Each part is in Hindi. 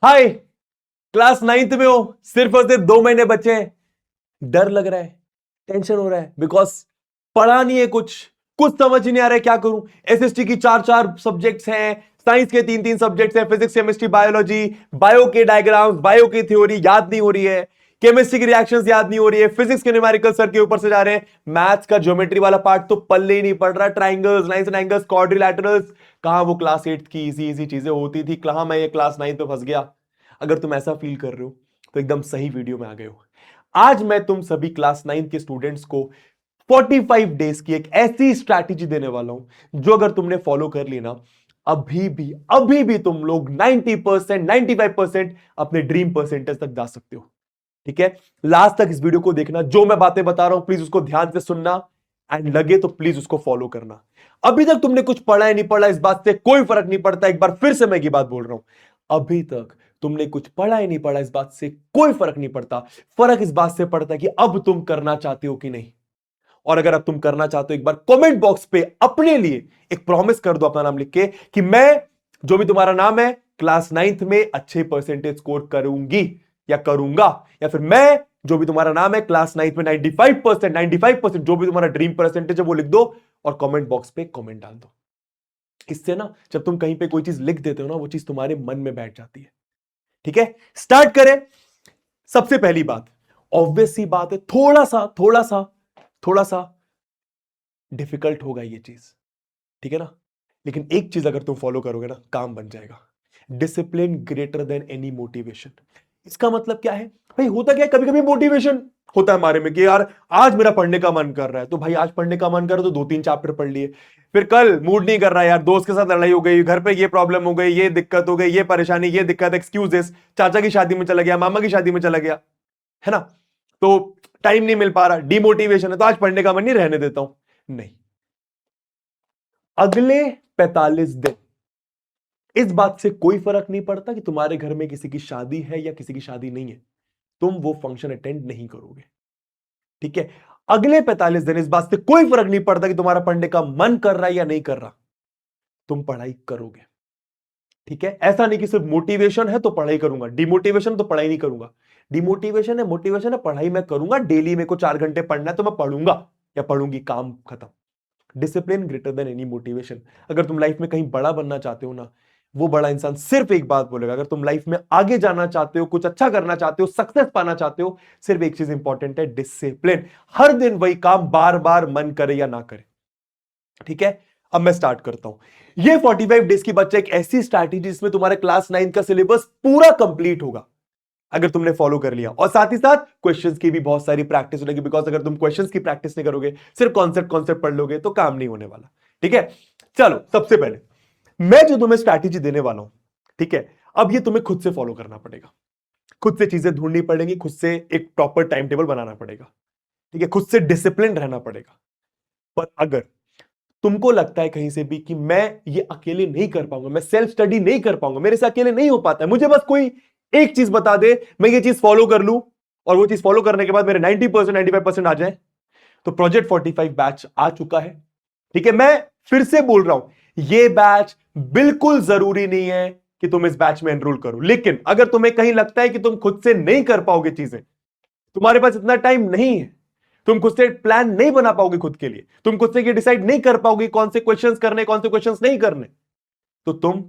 हाय, क्लास नाइन्थ में हो, सिर्फ और सिर्फ 2 महीने बचे हैं। डर लग रहा है, टेंशन हो रहा है, बिकॉज पढ़ा नहीं है, कुछ समझ ही नहीं आ रहा है क्या करूं। एसएसटी की 4-4 सब्जेक्ट्स हैं, साइंस के 3-3 सब्जेक्ट्स हैं, फिजिक्स केमिस्ट्री बायोलॉजी, बायो के डायग्राम्स, बायो की थ्योरी याद नहीं हो रही है, केमिस्ट्री की रिएक्शंस याद नहीं हो रही है, फिजिक्स के न्यूमेरिकल सर के ऊपर से जा रहे हैं, मैथ्स का ज्योमेट्री वाला पार्ट तो पल्ले ही नहीं पड़ रहा। ट्राइंगल्स, लाइंस एंड एंगल्स, क्वाड्रिलैटरल्स, कहां वो क्लास 8 की इजी इजी चीजें होती थी, कहां मैं ये क्लास 9 पे फंस गया। अगर तुम ऐसा फील कर रहे हो तो एकदम सही वीडियो में आ गए हो। आज मैं तुम सभी क्लास 9 के स्टूडेंट्स को 45 डेज की एक ऐसी स्ट्रैटेजी देने वाला हूं जो अगर तुमने फॉलो कर ली ना, अभी भी तुम लोग 90%, 95% अपने ड्रीम परसेंटेज तक जा सकते हो। ठीक है, लास्ट तक इस वीडियो को देखना, जो मैं बातें बता रहा हूं प्लीज उसको ध्यान से सुनना, एंड लगे तो प्लीज उसको फॉलो करना। अभी तक तुमने कुछ पढ़ा है नहीं पढ़ा, इस बात से कोई फर्क नहीं पड़ता। एक बार फिर से मैं ये बात बोल रहा हूं, अभी तक तुमने कुछ पढ़ा है नहीं पढ़ा, इस बात से कोई फर्क नहीं पड़ता। फर्क इस बात से पड़ता है कि अब तुम करना चाहते हो कि नहीं। और अगर अब तुम करना चाहते हो, एक बार कमेंट बॉक्स पे अपने लिए एक प्रॉमिस कर दो, अपना नाम लिख के, कि मैं, जो भी तुम्हारा नाम है, क्लास 9th में अच्छे परसेंटेज स्कोर करूंगी या करूंगा। या फिर मैं, जो भी तुम्हारा नाम है, क्लास 9th में 95%, 95% जो भी तुम्हारा ड्रीम परसेंटेज है वो लिख दो और कमेंट बॉक्स पे कमेंट डाल दो। इससे ना, जब तुम कहीं पे कोई चीज लिख देते हो ना, वो चीज तुम्हारे मन में बैठ जाती है। ठीक है, स्टार्ट करें। सबसे पहली बात, ऑब्वियस सी बात है, थोड़ा सा डिफिकल्ट होगा ये चीज, ठीक है ना। लेकिन एक चीज अगर तुम फॉलो करोगे ना, काम बन जाएगा। Discipline greater than any motivation. इसका मतलब क्या है भाई? होता क्या है, कभी कभी मोटिवेशन होता है हमारे में कि यार आज मेरा पढ़ने का मन कर रहा है, तो भाई आज पढ़ने का मन कर रहा है तो 2-3 चैप्टर पढ़ लिए। फिर कल मूड नहीं कर रहा है, यार दोस्त के साथ लड़ाई हो गई, घर पे ये प्रॉब्लम हो गई, ये दिक्कत हो गई, ये परेशानी, ये दिक्कत, एक्सक्यूजेस, चाचा की शादी में चला गया, मामा की शादी में चला गया, है ना, तो टाइम नहीं मिल पा रहा, डिमोटिवेशन है, तो आज पढ़ने का मन नहीं, रहने देता हूं। नहीं, अगले 45 दिन इस बात से कोई फर्क नहीं पड़ता कि तुम्हारे घर में किसी की शादी है या किसी की शादी नहीं है, तुम वो फंक्शन अटेंड नहीं करोगे। ठीक है, अगले 45 दिन इस बात से कोई फर्क नहीं पड़ता कि तुम्हारा पढ़ने का मन कर रहा है या नहीं कर रहा, तुम पढ़ाई करोगे। ठीक है, ऐसा नहीं कि सिर्फ मोटिवेशन है तो पढ़ाई करूंगा, डिमोटिवेशन तो पढ़ाई नहीं करूंगा। डिमोटिवेशन है, मोटिवेशन है, पढ़ाई मैं करूंगा, डेली मेरे को 4 घंटे पढ़ना है तो मैं पढ़ूंगा या पढ़ूंगी, काम खत्म। Discipline greater than any motivation. अगर तुम लाइफ में कहीं बड़ा बनना चाहते हो ना, वो बड़ा इंसान सिर्फ एक बात बोलेगा। अगर तुम लाइफ में आगे जाना चाहते हो, कुछ अच्छा करना चाहते हो, सक्सेस पाना चाहते हो, सिर्फ एक चीज इंपॉर्टेंट है, डिसिप्लिन। हर दिन वही काम बार बार मन करे या ना करे। ठीक है, अब मैं स्टार्ट करता हूं। ये 45 डेज की बच्चा एक ऐसी स्ट्रैटेजी जिसमें तुम्हारे क्लास 9 का सिलेबस पूरा कंप्लीट होगा अगर तुमने फॉलो कर लिया, और साथ ही साथ क्वेश्चंस की भी बहुत सारी प्रैक्टिस हो जाएगी। बिकॉज अगर तुम क्वेश्चंस की प्रैक्टिस नहीं करोगे, सिर्फ कॉन्सेप्ट कॉन्सेप्ट पढ़ लोगे तो काम नहीं होने वाला। ठीक है, चलो सबसे पहले मैं जो तुम्हें स्ट्रैटेजी देने वाला हूं, ठीक है, अब ये तुम्हें खुद से फॉलो करना पड़ेगा, खुद से चीजें ढूंढनी पड़ेगी, खुद से एक प्रॉपर टाइम टेबल बनाना पड़ेगा। ठीक है, खुद से डिसिप्लिन रहना पड़ेगा। पर अगर तुमको लगता है कहीं से भी कि मैं ये अकेले नहीं कर पाऊंगा, मैं सेल्फ स्टडी नहीं कर पाऊंगा, मेरे से अकेले नहीं हो पाता है, मुझे बस कोई एक चीज बता दे, मैं ये चीज फॉलो कर लूं और वो चीज फॉलो करने के बाद मेरे 90%, 95% आ जाए, तो प्रोजेक्ट 45 बैच आ चुका है। ठीक है, मैं फिर से बोल रहा हूं, ये बैच बिल्कुल जरूरी नहीं है कि तुम इस बैच में एनरोल करो, लेकिन अगर तुम्हें कहीं लगता है कि तुम खुद से नहीं कर पाओगे चीजें, तुम्हारे पास इतना टाइम नहीं है, तुम खुद से प्लान नहीं बना पाओगे खुद के लिए, तुम खुद से ये डिसाइड नहीं कर पाओगे कौन से क्वेश्चंस करने, कौन से क्वेश्चंस नहीं करने, तो तुम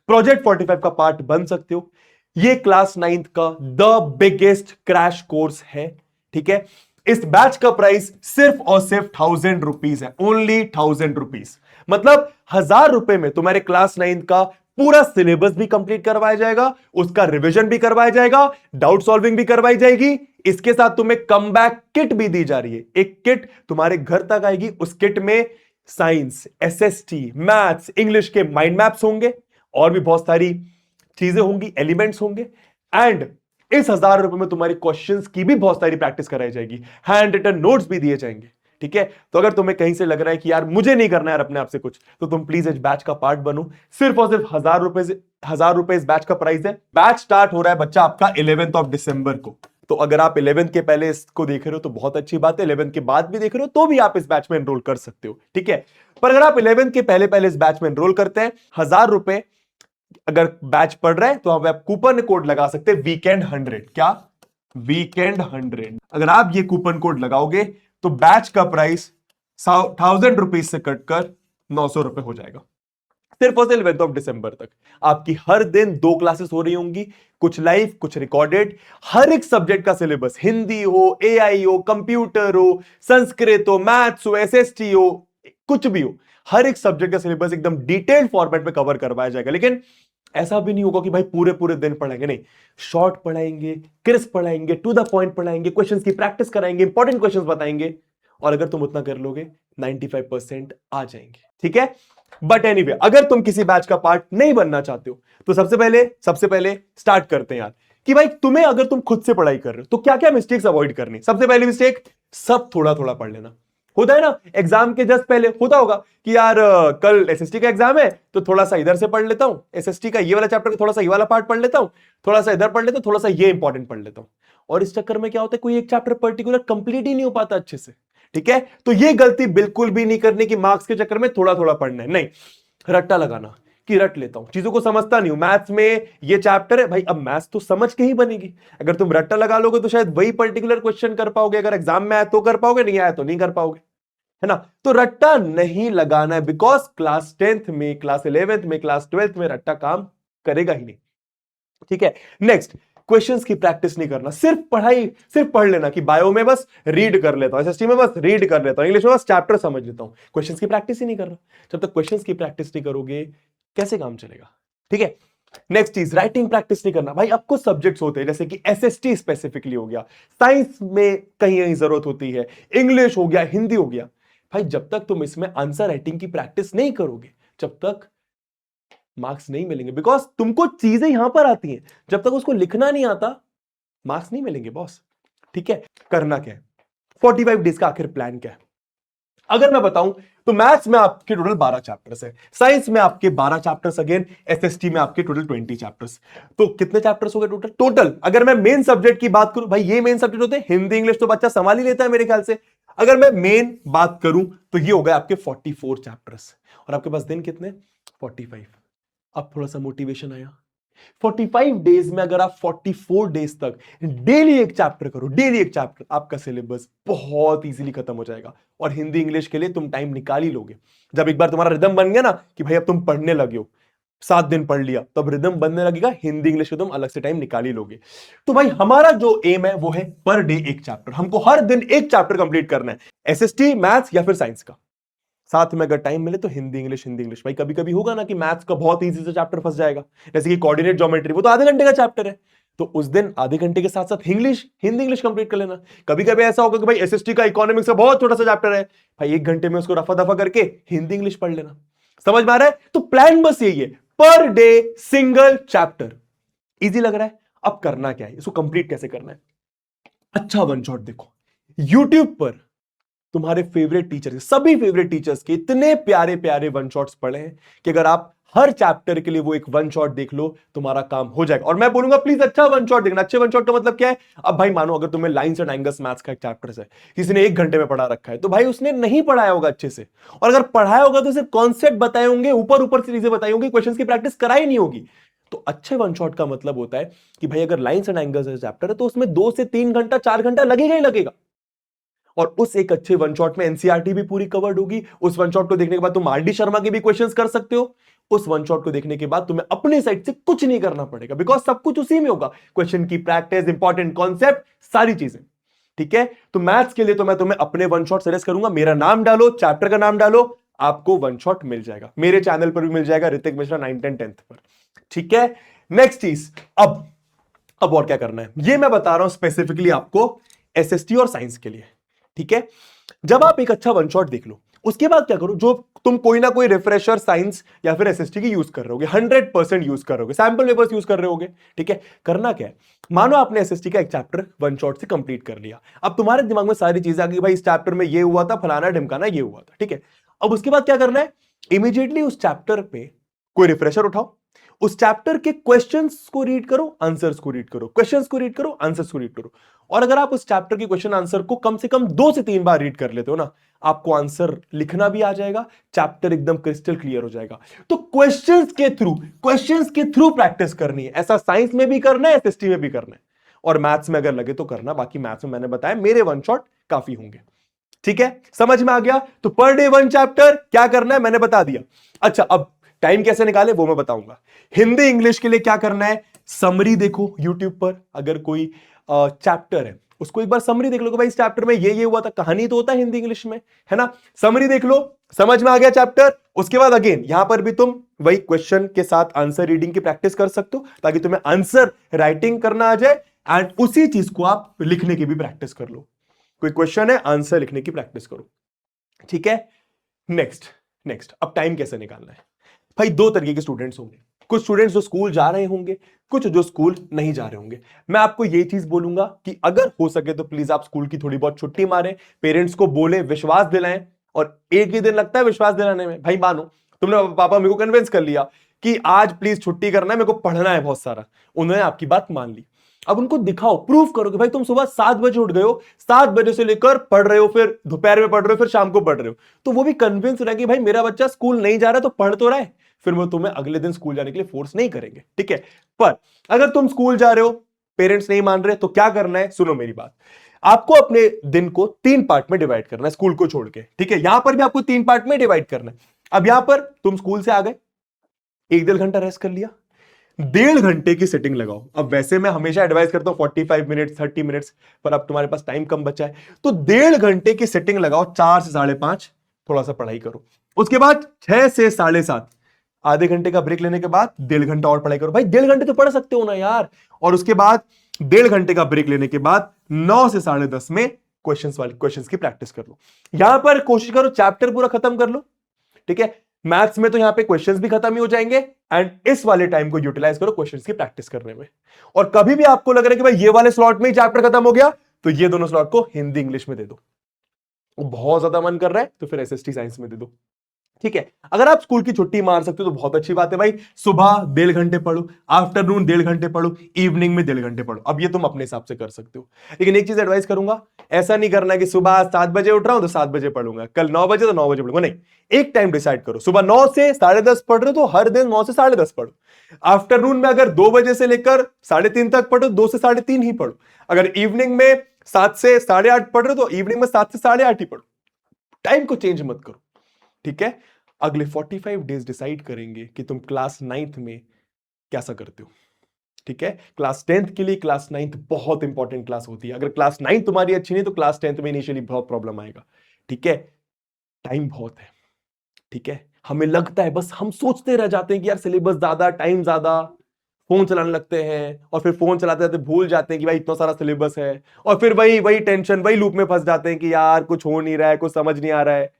प्रोजेक्ट 45 का पार्ट बन सकते हो। ये क्लास 9th का द बिगेस्ट क्रैश कोर्स है। ठीक है, इस बैच का प्राइस सिर्फ और सिर्फ 1000 रुपीज है, ओनली 1000 रुपीज। मतलब 1000 रुपए में तुम्हारे क्लास 9th का पूरा सिलेबस भी कंप्लीट करवाया जाएगा, उसका रिवीजन भी करवाया जाएगा, डाउट सॉल्विंग भी करवाई जाएगी। इसके साथ तुम्हें कमबैक किट भी दी जा रही है, एक किट तुम्हारे घर तक आएगी। उस किट में साइंस, एसएसटी, मैथ्स, इंग्लिश के माइंड मैप्स होंगे, और भी बहुत सारी चीजें होंगी, एलिमेंट्स होंगे। एंड इस 1000 रुपए में तुम्हारी क्वेश्चंस की भी बहुत सारी प्रैक्टिस कराई जाएगी, हैंड रिटन नोट्स भी दिए जाएंगे। ठीक है, तो अगर तुम्हें कहीं से लग रहा है कि यार मुझे नहीं करना है अपने आप से कुछ, तो तुम प्लीज इस बैच का पार्ट बनो। सिर्फ और सिर्फ 1000 रुपए इस बैच का प्राइस है। बैच स्टार्ट हो रहा है बच्चा आपका 11 दिसंबर को। तो अगर आप 11 के पहले इसको देख रहे हो तो बहुत अच्छी बात है, 11 के बाद भी देख रहे हो तो भी आप इस बैच में एनरोल कर सकते हो। ठीक है, पर अगर आप 11 के पहले पहले इस बैच में एनरोल करते हैं, 1000 रुपए अगर बैच पढ़ रहे हैं तो आप कूपन कोड लगा सकते हैं वीकेंड 100। क्या? वीकेंड 100। अगर आप ये कूपन कोड लगाओगे तो बैच का प्राइस 1000 रुपीज से कटकर 900 रुपए हो जाएगा, सिर्फ और सिर्फ 11 दिसंबर तक। आपकी हर दिन 2 क्लासेस हो रही होंगी, कुछ लाइव कुछ रिकॉर्डेड। हर एक सब्जेक्ट का सिलेबस, हिंदी हो, एआई हो, कंप्यूटर हो, संस्कृत हो, मैथ्स हो, एसएसटी हो, कुछ भी हो, हर एक सब्जेक्ट का सिलेबस एकदम डिटेल्ड फॉर्मेट में कवर करवाया जाएगा। लेकिन ऐसा भी नहीं होगा कि भाई पूरे पूरे दिन पढ़ाएंगे, नहीं, शॉर्ट पढ़ाएंगे, क्रिस्प पढ़ाएंगे, टू द पॉइंट पढ़ाएंगे, क्वेश्चंस की प्रैक्टिस कराएंगे, इंपॉर्टेंट क्वेश्चंस बताएंगे। और अगर तुम उतना कर लोगे 95% आ जाएंगे, ठीक है। बट एनीवे, अगर तुम किसी बैच का पार्ट नहीं बनना चाहते हो तो सबसे पहले स्टार्ट करते हैं यार कि भाई तुम्हें, अगर तुम खुद से पढ़ाई कर रहे हो तो क्या क्या मिस्टेक्स अवॉइड करनी। सबसे पहली मिस्टेक, सब थोड़ा थोड़ा पढ़ लेना। होता है ना, एग्जाम के जस्ट पहले होता होगा कि यार कल एसएसटी का एग्जाम है तो थोड़ा सा इधर से पढ़ लेता हूं, एसएसटी का ये वाला चैप्टर का थोड़ा सा ये वाला पार्ट पढ़ लेता हूं, थोड़ा सा इधर पढ़ लेता हूं, थोड़ा सा ये इंपॉर्टेंट पढ़ लेता हूं। और इस चक्कर में क्या होता है, कोई एक चैप्टर पर्टिकुलर कंप्लीट ही नहीं हो पाता अच्छे से, ठीक है। तो ये गलती बिल्कुल भी नहीं करनी कि मार्क्स के चक्कर में थोड़ा थोड़ा पढ़ना है, नहीं, रट्टा लगाना कि रट लेता हूं, चीजों को समझता नहीं हूं, मैथ्स में ये चैप्टर है भाई, अब मैथ्स तो समझ के ही बनेगी। अगर तुम रट्टा लगा लोगे तो शायद वही पर्टिकुलर क्वेश्चन कर पाओगे, अगर एग्जाम में आया तो कर पाओगे, नहीं आया तो नहीं कर पाओगे, है ना। तो रट्टा नहीं लगाना है, बिकॉज क्लास 10th में, क्लास 11th में, क्लास 12th में रट्टा काम करेगा ही नहीं, ठीक है। नेक्स्ट, क्वेश्चंस की प्रैक्टिस नहीं करना, सिर्फ पढ़ लेना कि बायो में बस रीड कर लेता हूं, एसएसटी में बस रीड कर लेता हूं, इंग्लिश में बस चैप्टर समझ लेता हूं, क्वेश्चंस की प्रैक्टिस ही नहीं कर रहा। जब तक क्वेश्चंस की प्रैक्टिस नहीं करोगे कैसे काम चलेगा, ठीक है। नेक्स्ट चीज, राइटिंग प्रैक्टिस नहीं करना। भाई अब कुछ सब्जेक्ट्स होते हैं जैसे कि एसएसटी स्पेसिफिकली हो गया, साइंस में कहीं कहीं जरूरत होती है, इंग्लिश हो गया, हिंदी हो गया। भाई जब तक तुम इसमें आंसर राइटिंग की प्रैक्टिस नहीं करोगे जब तक मार्क्स नहीं मिलेंगे, बिकॉज तुमको चीजें यहां पर आती हैं, जब तक उसको लिखना नहीं आता मार्क्स नहीं मिलेंगे बॉस, ठीक है। करना क्या है, 45 डेज का आखिर प्लान क्या है। अगर मैं बताऊं तो मैथ्स में आपके टोटल 12 चैप्टर्स है, साइंस में आपके 12 चैप्टर्स, अगेन एसएसटी में आपके टोटल 20 चैप्टर्स। तो कितने चैप्टर्स हो गए टोटल अगर मैं मेन सब्जेक्ट की बात करूं, भाई ये मेन सब्जेक्ट होते हैं, हिंदी इंग्लिश तो बच्चा संभाल ही लेता है मेरे ख्याल से। अगर मैं मेन बात करूं तो ये हो गए आपके 44 चैप्टर्स, और आपके पास दिन कितने, 45। अब थोड़ा सा मोटिवेशन आया, 45 डेज में अगर आप 44 डेज तक डेली एक चैप्टर करो, डेली एक चैप्टर, आपका सिलेबस बहुत इजीली खत्म हो जाएगा। और हिंदी इंग्लिश के लिए तुम टाइम निकाल ही लोगे। जब एक बार तुम्हारा रिदम बन गया ना कि भाई अब तुम पढ़ने लगे हो, 7 दिन पढ़ लिया, तब रिदम बनने लगेगा, हिंदी इंग्लिश के तुम अलग से टाइम निकाल ही लोगे। तो भाई हमारा जो एम है वो है पर डे एक चैप्टर, हमको हर दिन एक चैप्टर कंप्लीट करना है, एसएसटी, मैथ्स या फिर साइंस का। साथ में अगर टाइम मिले तो हिंदी इंग्लिश। भाई कभी कभी होगा ना कि मैथ्स का बहुत इजी से चैप्टर फंस जाएगा, जैसे कि कोऑर्डिनेट ज्योमेट्री, वो तो आधे घंटे का चैप्टर है, तो उस दिन आधे घंटे के साथ साथ हिंदी इंग्लिश कंप्लीट कर लेना। कभी कभी ऐसा होगा कि भाई एसएसटी का इकोनॉमिक्स का बहुत छोटा सा चैप्टर है, भाई 1 घंटे में उसको रफा दफा करके हिंदी इंग्लिश पढ़ लेना। समझ में आ रहा है? तो प्लान बस यही है, per day single chapter. Easy लग रहा है? अब करना क्या है, इसको कंप्लीट कैसे करना है। अच्छा वन शॉट देखो, यूट्यूब पर तुम्हारे फेवरेट टीचर, सभी फेवरेट टीचर्स के इतने प्यारे प्यारे वन शॉट्स पढ़े हैं कि अगर आप हर चैप्टर के लिए वो एक वन शॉट देख लो तुम्हारा काम हो जाएगा। और मैं बोलूंगा प्लीज अच्छा वन शॉट देखना। अच्छे वन शॉट का मतलब क्या है, अब भाई मानो अगर तुम्हें लाइन्स एंड एंगल्स मैथ्स का एक चैप्टर है, किसी ने 1 घंटे में पढ़ा रखा है, तो भाई उसने नहीं पढ़ाया होगा अच्छे से, और अगर पढ़ाया होगा तो सिर्फ कॉन्सेप्ट बताए होंगे, ऊपर ऊपर से चीजें बताई होंगी, क्वेश्चन की प्रैक्टिस कराई नहीं होगी। तो अच्छे वन शॉट का मतलब होता है कि भाई अगर लाइन्स एंड एंगल्स चैप्टर है तो उसमें 2 से 3 घंटा 4 घंटा लगेगा ही लगेगा। और उस एक अच्छे वन शॉट में एनसीईआरटी भी पूरी कवर्ड होगी। उस वन शॉट को देखने के बाद तुम आरडी शर्मा के भी क्वेश्चंस कर सकते हो। उस वन शॉट को देखने के बाद तुम्हें अपने साइड से कुछ नहीं करना पड़ेगा, बिकॉज सब कुछ उसी में होगा, क्वेश्चन की प्रैक्टिस, इंपॉर्टेंट कॉन्सेप्ट, सारी चीजें, ठीक है। तो मैथ्स के लिए तो मैं तुम्हें अपने वन शॉट सजेस्ट करूंगा, मेरा नाम डालो, चैप्टर का नाम डालो, आपको वन शॉट मिल जाएगा। मेरे चैनल पर भी मिल जाएगा, Hrithik Mishra 9th 10th 10th पर, ठीक है। नेक्स्ट चीज, अब और क्या करना है ये मैं बता रहा हूं स्पेसिफिकली आपको एसएसटी और साइंस के लिए, ठीक है। जब आप एक अच्छा वन शॉट देख लो, उसके बाद क्या करो, जो तुम कोई ना कोई रिफ्रेशर साइंस या फिर एसएसटी की यूज कर रहे होगे, 100% यूज कर रहे होगे, सैंपल पेपर्स यूज कर रहे होगे, ठीक है। करना क्या है, मानो आपने एसएसटी का एक चैप्टर वन शॉट से कंप्लीट कर लिया, अब तुम्हारे दिमाग में सारी चीजें आ गई, भाई इस चैप्टर में ये हुआ था, फलाना ढिमकाना ये हुआ था, ठीक है। अब उसके बाद क्या करना है, इमीडिएटली उस चैप्टर पे कोई रिफ्रेशर उठाओ, उस चैप्टर के क्वेश्चंस को रीड करो, आंसर्स को रीड करो, क्वेश्चंस को रीड करो, आंसर्स को रीड करो। और अगर आप उस चैप्टर के क्वेश्चन आंसर को कम से कम 2 से 3 बार रीड कर लेते हो ना, आपको आंसर लिखना भी आ जाएगा, चैप्टर एकदम क्रिस्टल क्लियर हो जाएगा। तो क्वेश्चंस के थ्रू प्रैक्टिस करनी है। ऐसा साइंस में भी करना है, एसएसटी में भी करना है, और मैथ्स में अगर लगे तो करना। बाकी मैथ्स में मैंने बताया मेरे वन शॉट काफी होंगे। ठीक है, समझ में आ गया? तो पर डे 1 चैप्टर क्या करना है मैंने बता दिया। अच्छा, अब टाइम कैसे निकाले वो मैं बताऊंगा। हिंदी इंग्लिश के लिए क्या करना है, समरी देखो यूट्यूब पर। अगर कोई चैप्टर है उसको एक बार समरी देख लो कि भाई इस चैप्टर में ये हुआ था। कहानी तो होता है हिंदी इंग्लिश में, है ना? समरी देख लो, समझ में आ गया चैप्टर। उसके बाद अगेन यहां पर भी तुम वही क्वेश्चन के साथ आंसर रीडिंग की प्रैक्टिस कर सकते हो, ताकि तुम्हें आंसर राइटिंग करना आ जाए, एंड उसी चीज को आप लिखने की भी प्रैक्टिस कर लो। कोई क्वेश्चन है, आंसर लिखने की प्रैक्टिस करो। ठीक है, नेक्स्ट अब टाइम कैसे निकालना है। भाई 2 तरीके के स्टूडेंट्स होंगे, कुछ स्टूडेंट्स जो स्कूल जा रहे होंगे, कुछ जो स्कूल नहीं जा रहे होंगे। मैं आपको ये चीज बोलूंगा कि अगर हो सके तो प्लीज आप स्कूल की थोड़ी बहुत छुट्टी मारें, पेरेंट्स को बोले, विश्वास दिलाएं। और एक ही दिन लगता है विश्वास दिलाने में। भाई मानो तुमने पापा मेरे को कन्विंस कर लिया कि आज प्लीज छुट्टी करना है, मेरे को पढ़ना है बहुत सारा, उन्होंने आपकी बात मान ली। अब उनको दिखाओ, प्रूफ करो कि भाई तुम सुबह 7 बजे उठ गए हो, 7 बजे से लेकर पढ़ रहे हो, फिर दोपहर में पढ़ रहे हो, फिर शाम को पढ़ रहे हो, तो वो भी कन्विंस रहे कि भाई मेरा बच्चा स्कूल नहीं जा रहा तो पढ़ तो रहा है। फिर वो तुम्हें अगले दिन स्कूल जाने के लिए फोर्स नहीं करेंगे। ठीक है, पर अगर तुम स्कूल जा रहे हो, पेरेंट्स नहीं मान रहे, तो क्या करना है, सुनो मेरी बात। आपको अपने दिन को 3 पार्ट में डिवाइड करना है, स्कूल को छोड़ के। ठीक है, यहां पर भी आपको 3 पार्ट में डिवाइड करना है। अब यहां पर तुम स्कूल से आ गए, 1-1.5 घंटा रेस्ट कर लिया, 1.5 घंटे की सेटिंग लगाओ। अब वैसे मैं हमेशा एडवाइस करता हूं 45 मिनट 30 मिनट्स, पर अब तुम्हारे पास टाइम कम बचा है, तो 1.5 घंटे की सेटिंग लगाओ। 4 से 5:30 थोड़ा सा पढ़ाई करो। उसके बाद 6 से 7:30 आधे घंटे का ब्रेक लेने के बाद 1.5 घंटा और पढ़ाई करो। भाई 1.5 घंटे तो पढ़ सकते हो ना यार। और उसके बाद 1.5 घंटे का ब्रेक लेने के बाद 9 से 10:30 में क्वेश्चंस की प्रैक्टिस कर लो। यहां पर कोशिश करो चैप्टर पूरा खत्म कर लो। ठीक है, मैथ्स में तो यहां पे क्वेश्चंस भी खत्म ही हो जाएंगे, एंड इस वाले टाइम को यूटिलाइज करो क्वेश्चंस की प्रैक्टिस करने में। और कभी भी आपको लग रहा है कि भाई ये वाले स्लॉट में ही चैप्टर खत्म हो गया, तो ये दोनों स्लॉट को हिंदी इंग्लिश में दे दो। बहुत ज्यादा मन कर रहा है तो फिर एसएसटी साइंस में दे दो। ठीक है, अगर आप स्कूल की छुट्टी मार सकते हो तो बहुत अच्छी बात है भाई। सुबह 1.5 घंटे पढ़ो, आफ्टरनून 1.5 घंटे पढ़ो, इवनिंग में 1.5 घंटे पढ़ो। अब ये तुम अपने हिसाब से कर सकते हो, लेकिन एक चीज एडवाइस करूंगा, ऐसा नहीं करना कि सुबह 7 बजे उठ रहा हूं तो 7 बजे पढ़ूंगा, कल 9 बजे तो 9 बजे पढ़ूंगा। नहीं, एक टाइम डिसाइड करो। सुबह 9 से 10:30 पढ़ रहे हो तो हर दिन 9 से 10:30 पढ़ो। आफ्टरनून में अगर 2 बजे से लेकर 3:30 तक पढ़ो, 2 से 3:30 ही पढ़ो। अगर इवनिंग में 7 से 8:30 पढ़ रहे हो तो इवनिंग में 7 से 8:30 ही पढ़ो। टाइम को चेंज मत करो। ठीक है, अगले 45 डेज डिसाइड करेंगे कि तुम क्लास 9th में कैसा करते हो। ठीक है, क्लास 10th के लिए क्लास 9th बहुत इंपॉर्टेंट क्लास होती है। अगर क्लास 9th तुम्हारी अच्छी नहीं तो क्लास 10th में इनिशियली बहुत प्रॉब्लम आएगा। ठीक है, टाइम बहुत है। ठीक है, हमें लगता है, बस हम सोचते रह जाते हैं कि यार सिलेबस ज्यादा, टाइम ज्यादा, फोन चलाने लगते हैं, और फिर फोन चलाते जाते भूल जाते हैं कि भाई इतना सारा सिलेबस है, और फिर वही वही टेंशन, वही लूप में फंस जाते हैं कि यार कुछ हो नहीं रहा है, कुछ समझ नहीं आ रहा है।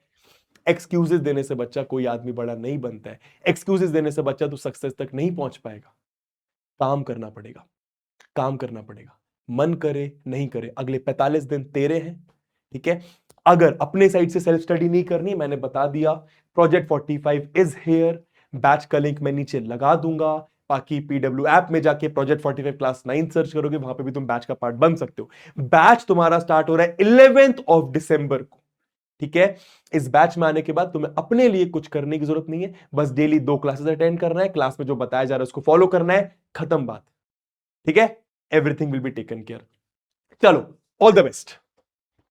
एक्सक्यूजेस देने से बच्चा कोई आदमी बड़ा नहीं बनता है। एक्सक्यूजेस देने से बच्चा तो सक्सेस तक नहीं पहुंच पाएगा। काम करना पड़ेगा, काम करना पड़ेगा, मन करे नहीं करे, अगले 45 दिन तेरे हैं। ठीक है, अगर अपने साइड से सेल्फ स्टडी नहीं करनी, मैंने बता दिया, प्रोजेक्ट 45 इज हियर, बैच का लिंक मैं नीचे लगा दूंगा। बाकी पीडब्ल्यू ऐप में जाके प्रोजेक्ट 45 क्लास 9 सर्च करोगे, वहां पे भी तुम बैच का पार्ट बन सकते हो। बैच तुम्हारा स्टार्ट हो रहा है 11 दिसंबर को। ठीक है, इस बैच में आने के बाद तुम्हें अपने लिए कुछ करने की जरूरत नहीं है, बस डेली 2 क्लासेस अटेंड करना है, क्लास में जो बताया जा रहा है उसको फॉलो करना है, खत्म बात। ठीक है, everything will be taken care. चलो, ऑल द बेस्ट।